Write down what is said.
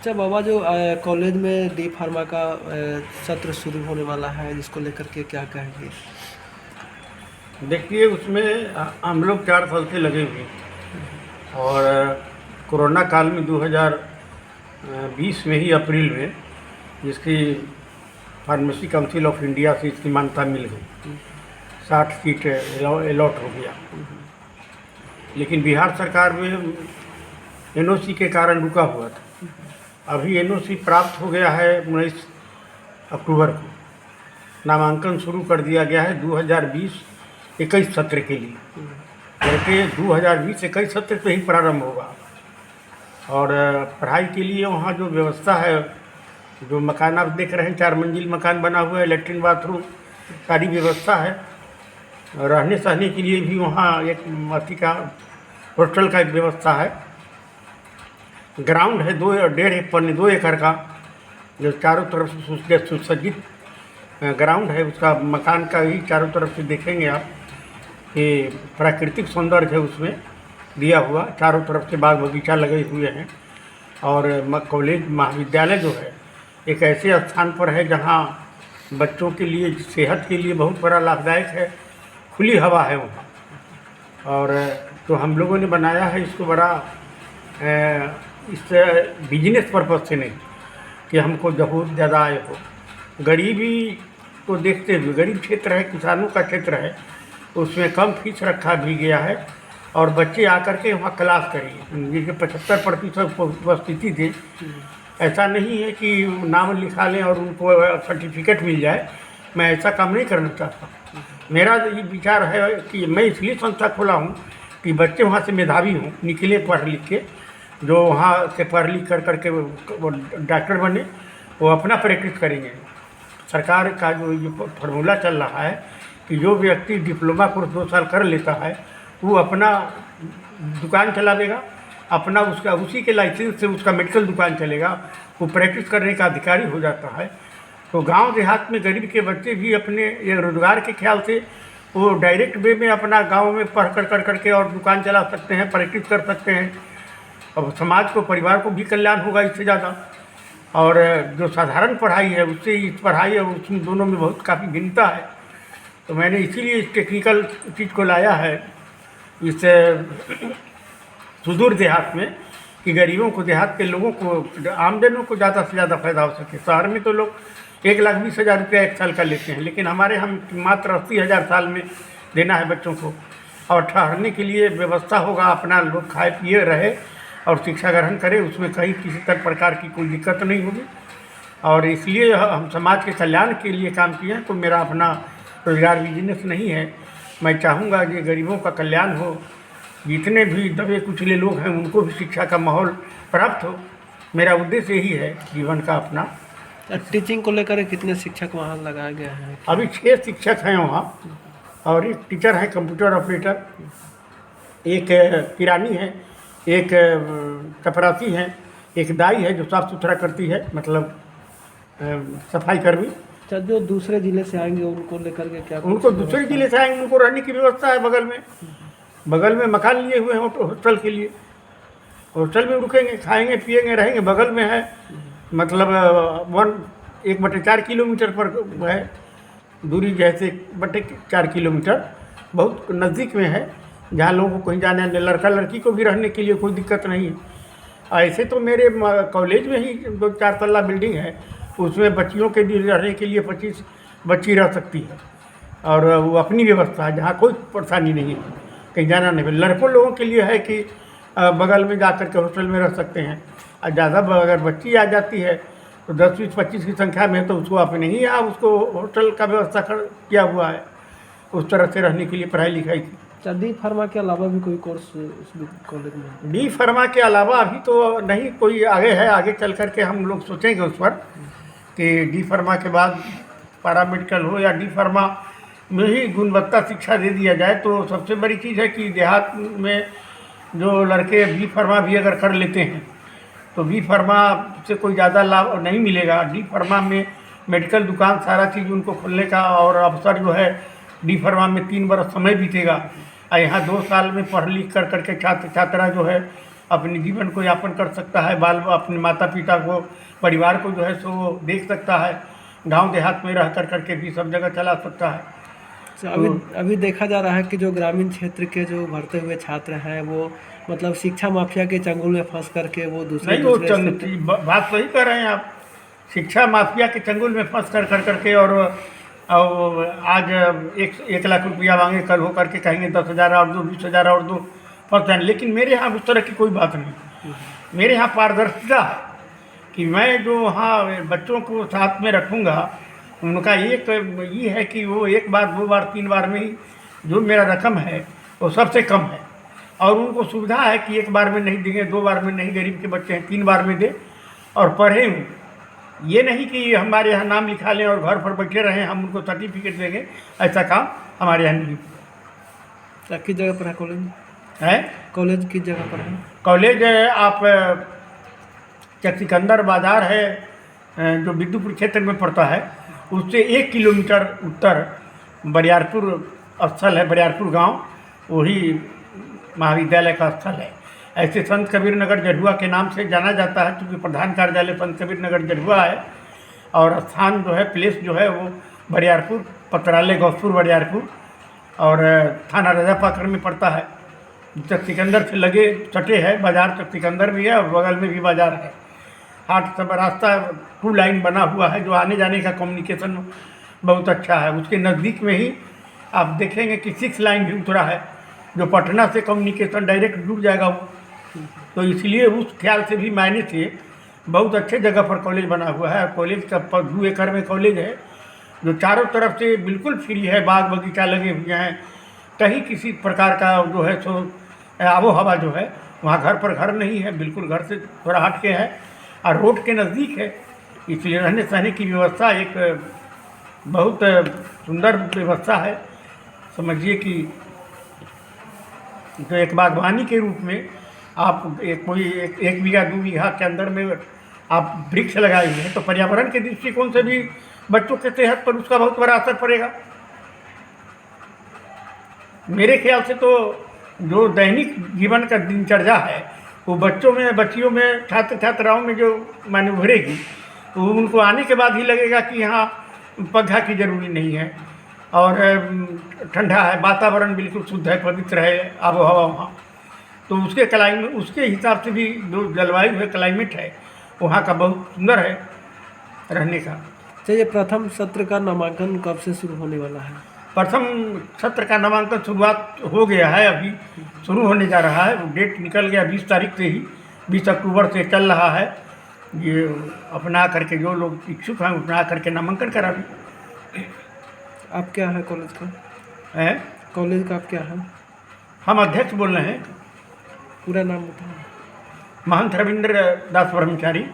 अच्छा बाबा, जो कॉलेज में डी फार्मा का सत्र शुरू होने वाला है, जिसको लेकर के क्या कहेंगे? देखिए उसमें हम लोग 4 साल से लगे हुए हैं और कोरोना काल में 2020 में ही अप्रैल में जिसकी फार्मेसी काउंसिल ऑफ इंडिया से इसकी मान्यता मिल गई। 60 सीट अलॉट हो गया, लेकिन बिहार सरकार में एनओसी के कारण रुका हुआ था। अभी एनओसी प्राप्त हो गया है 19 अक्टूबर को। नामांकन शुरू कर दिया गया है 2020-21 सत्र के लिए, जबकि 2020-21 सत्र से ही प्रारंभ होगा। और पढ़ाई के लिए वहाँ जो व्यवस्था है, जो मकान आप देख रहे हैं, 4 मंजिल मकान बना हुआ है, लेट्रिन बाथरूम सारी व्यवस्था है। रहने सहने के लिए भी वहाँ एक अथी का हॉस्टल का एक व्यवस्था है। ग्राउंड है 2 एकड़ का, जो चारों तरफ से सुसज्जित ग्राउंड है। उसका मकान का ही चारों तरफ से देखेंगे आप कि प्राकृतिक सौंदर्य है उसमें दिया हुआ। चारों तरफ से बाग बगीचा लगे हुए हैं। और कॉलेज महाविद्यालय जो है एक ऐसे स्थान पर है जहाँ बच्चों के लिए, सेहत के लिए बहुत बड़ा लाभदायक है। खुली हवा है वहाँ। और तो हम लोगों ने बनाया है इसको बड़ा इस बिजनेस पर्पज से नहीं कि हमको बहुत ज़्यादा आय हो। गरीबी को देखते हुए, गरीब क्षेत्र है, किसानों का क्षेत्र है, उसमें कम फीस रखा भी गया है। और बच्चे आकर के वहाँ क्लास करिए, जिनके 75% उपस्थिति थी। ऐसा नहीं है कि नाम लिखा लें और उनको सर्टिफिकेट मिल जाए। मैं ऐसा काम नहीं करना चाहता। मेरा ये विचार है कि मैं इसलिए संस्था खोला हूँ कि बच्चे वहाँ से मेधावी हों, निकले पढ़ लिख के, जो वहाँ से पढ़ लिख करके वो डॉक्टर बने, वो अपना प्रैक्टिस करेंगे। सरकार का जो ये फार्मूला चल रहा है कि जो व्यक्ति डिप्लोमा कोर्स 2 साल कर लेता है वो अपना दुकान चलावेगा, अपना उसका उसी के लाइसेंस से उसका मेडिकल दुकान चलेगा, वो प्रैक्टिस करने का अधिकारी हो जाता है। तो गांव देहात में गरीब के बच्चे भी अपने ये रोजगार के ख्याल से वो डायरेक्ट वे में अपना गांव में पढ़ कर करके और दुकान चला सकते हैं, प्रैक्टिस कर सकते हैं। अब समाज को, परिवार को भी कल्याण होगा इससे ज़्यादा। और जो साधारण पढ़ाई है उससे इस पढ़ाई और उसमें दोनों में बहुत काफ़ी भिन्नता है। तो मैंने इसीलिए इस टेक्निकल चीज़ को लाया है इस सुदूर देहात में, कि गरीबों को, देहात के लोगों को, आमजनों को ज़्यादा से ज़्यादा फायदा हो सके। शहर में तो लोग 1,20,000 रुपया 1 साल का लेते हैं, लेकिन हमारे हम मात्र 80,000 साल में देना है बच्चों को। और ठहरने के लिए व्यवस्था होगा, अपना लोग खाए पिए रहे और शिक्षा ग्रहण करें, उसमें कहीं किसी तरह प्रकार की कोई दिक्कत नहीं होगी। और इसलिए हम समाज के कल्याण के लिए काम किए हैं। तो मेरा अपना रोजगार बिजनेस नहीं है। मैं चाहूँगा कि गरीबों का कल्याण हो, जितने भी दबे कुचले लोग हैं उनको भी शिक्षा का माहौल प्राप्त हो। मेरा उद्देश्य यही है जीवन का अपना। टीचिंग को लेकर कितने शिक्षक वहाँ लगाया गया है? अभी 6 शिक्षक हैं वहाँ, और एक टीचर है कंप्यूटर ऑपरेटर, एक किरानी है, एक चपरासी है, एक दाई है जो साफ़ सुथरा करती है, मतलब सफाई कर्मी। अच्छा, जो दूसरे ज़िले से आएंगे उनको लेकर के क्या? उनको दूसरे ज़िले से आएंगे, उनको रहने की व्यवस्था है बगल में मकान लिए हुए हैं हॉस्टल के लिए। हॉस्टल में रुकेंगे, खाएंगे पिएंगे, रहेंगे। बगल में है, मतलब 1/4 किलोमीटर पर है दूरी, जैसे 1/4 किलोमीटर, बहुत नज़दीक में है, जहाँ लोगों को कहीं जाने आने, लड़का लड़की को भी रहने के लिए कोई दिक्कत नहीं है। ऐसे तो मेरे कॉलेज में ही 2-4 तल्ला बिल्डिंग है, उसमें बच्चियों के लिए रहने के लिए 25 बच्ची रह सकती है। और वो अपनी व्यवस्था है, जहाँ कोई परेशानी नहीं है, कहीं जाना नहीं। लड़कों लोगों के लिए है कि बगल में जाकर के हॉस्टल में रह सकते हैं। और ज़्यादा अगर बच्ची आ जाती है तो 10, 20, 25 की संख्या में, तो उसको आपने ही यहाँ उसको हॉस्टल का व्यवस्था किया हुआ है उस तरह से रहने के लिए, पढ़ाई लिखाई की। अच्छा, डी फार्मा के अलावा भी कोई कोर्स उस कॉलेज में? डी फार्मा के अलावा अभी तो नहीं कोई आगे है। आगे चल करके हम लोग सोचेंगे उस पर कि डी फार्मा के बाद पैरामेडिकल हो या डी फार्मा में ही गुणवत्ता शिक्षा दे दिया जाए। तो सबसे बड़ी चीज़ है कि देहात में जो लड़के बी फार्मा भी अगर कर लेते हैं तो बी फार्मा से कोई ज़्यादा लाभ नहीं मिलेगा। डी फार्मा में मेडिकल दुकान, सारा चीज़ उनको खोलने का और अवसर जो है डी फार्मा में 3 बरस समय बीतेगा। और यहाँ 2 साल में पढ़ लिख कर करके छात्र छात्रा जो है अपने जीवन को यापन कर सकता है, बाल अपने माता पिता को, परिवार को जो है सो वो देख सकता है, गांव देहात में रह कर करके भी सब जगह चला सकता है। तो अभी देखा जा रहा है कि जो ग्रामीण क्षेत्र के जो बढ़ते हुए छात्र हैं वो मतलब शिक्षा माफिया के चंगुल में फंस करके वो दूसरे नहीं, वो दूसरे बात सही कर रहे हैं आप। शिक्षा माफिया के चंगुल में फंस कर करके और आज 1 लाख रुपया मांगे, कल हो करके कहेंगे 10,000 और दो, 20,000 और दो, फंस जाए। लेकिन मेरे यहाँ उस तरह की कोई बात नहीं। मेरे यहाँ पारदर्शिता है कि मैं जो वहाँ बच्चों को साथ में रखूँगा, उनका एक ये है कि वो 1 बार 2 बार 3 बार में ही जो मेरा रकम है वो सबसे कम है, और उनको सुविधा है कि 1 बार में नहीं देंगे, 2 बार में नहीं, गरीब के बच्चे हैं 3 बार में दे और पढ़े हूँ। ये नहीं कि हमारे यहाँ नाम लिखा लें और घर पर बैठे रहें, हम उनको सर्टिफिकेट देंगे, ऐसा काम हमारे यहाँ नहीं। किस जगह पर है कॉलेज? है कॉलेज किस जगह पर है? कॉलेज आप सिकंदर बाज़ार है जो बिद्दुपुर क्षेत्र में पड़ता है, उससे 1 किलोमीटर उत्तर बरियारपुर स्थल है, बरियारपुर गांव, वही महाविद्यालय का स्थल है। ऐसे संत कबीर नगर जढ़ुआ के नाम से जाना जाता है, क्योंकि प्रधान कार्यालय संत कबीर नगर जढ़ुआ है और स्थान जो है, प्लेस जो है वो बरियारपुर, पत्रालय गौसपुर बरियारपुर, और थाना रजापाकर में पड़ता है। चक सिकंदर से लगे सटे है बाज़ार, चक सिकंदर भी है और बगल में भी बाज़ार है। हाट सब रास्ता 2 लाइन बना हुआ है, जो आने जाने का कम्युनिकेशन बहुत अच्छा है। उसके नज़दीक में ही आप देखेंगे कि 6 लाइन भी उतरा है, जो पटना से कम्युनिकेशन डायरेक्ट जुड़ जाएगा वो। तो इसलिए उस ख्याल से भी मायने से बहुत अच्छे जगह पर कॉलेज बना हुआ है। कॉलेज का 2 एकड़ में कॉलेज है, जो चारों तरफ से बिल्कुल फ्री है, बाग बगीचा लगे हुए हैं, कहीं किसी प्रकार का जो है सो आबो हवा जो है, वहाँ घर पर घर नहीं है, बिल्कुल घर से थोड़ा हट के है और रोड के नज़दीक है, इसलिए रहने सहने की व्यवस्था एक बहुत सुंदर व्यवस्था है। समझिए कि जो एक बागवानी के रूप में आप एक बीघा 2 बीघा के अंदर में आप वृक्ष लगाए हुए हैं, तो पर्यावरण के दृष्टिकोण से भी बच्चों के सेहत पर उसका बहुत बड़ा असर पड़ेगा। मेरे ख्याल से तो जो दैनिक जीवन का दिनचर्या है वो बच्चों में, बच्चियों में, छात्र छात्राओं में जो माने उभरेगी, तो उनको आने के बाद ही लगेगा कि यहाँ पंखा की ज़रूरी नहीं है और ठंडा है, वातावरण बिल्कुल शुद्ध है, पवित्र है आबो हवा वहाँ। तो उसके क्लाइमेट, उसके हिसाब से भी जो जलवायु है, क्लाइमेट है वहाँ का बहुत सुंदर है रहने का। चलिए, प्रथम सत्र का नामांकन कब से शुरू होने वाला है? प्रथम सत्र का नामांकन शुरुआत हो गया है, अभी शुरू होने जा रहा है। डेट निकल गया 20 तारीख से ही, 20 अक्टूबर से चल रहा है। ये अपना करके जो लोग इच्छुक हैं अपना करके नामांकन करा भी। आप क्या है कॉलेज का? है कॉलेज का आप क्या है? हम अध्यक्ष बोल रहे हैं। पूरा नाम बताओ। महंत रविंद्र दास ब्रह्मचारी।